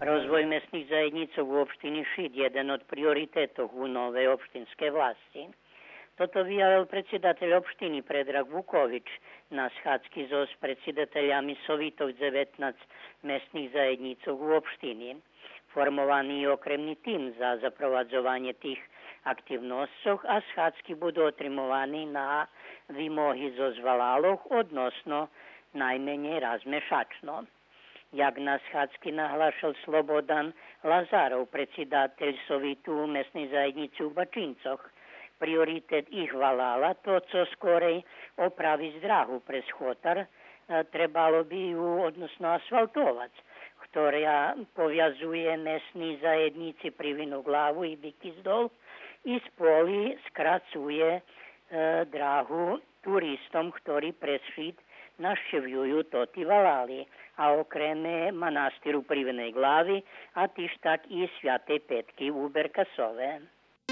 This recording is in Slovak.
Rozvoj mesných zajednícok u opštiny Šid, jeden od prioritetov u novej opštinske vlasti. Toto vyjavil predsjedatelj opštiny Predrag Vuković na schádzky so predsjedateljami sovitog 19 mesných zajednícok u opštini. Formovaný je okremný tím za zaprovadzovanie tých aktivnostoch a schádzky budú otrimovaní na výmohy zo zvalaloch, odnosno najmenej raz mešačno. Jak na schádzky nahlášal Slobodan Lazarov, predsjedatelj sovitu mesnej zajednici u Bačincoch. Prioritet ich valala to, co skorej opraviť dráhu pre schotar, trebalo by ju odnosno asfaltovať, ktorá poviazuje mesní zajedníci Privinu glavu i Bikizdol i spoli skracuje dráhu turistom, ktorí pred Šid našťavujú toti valali, a okreme manastiru Privinej glavy, a tiž tak i Sviatej Petky u Berkasove.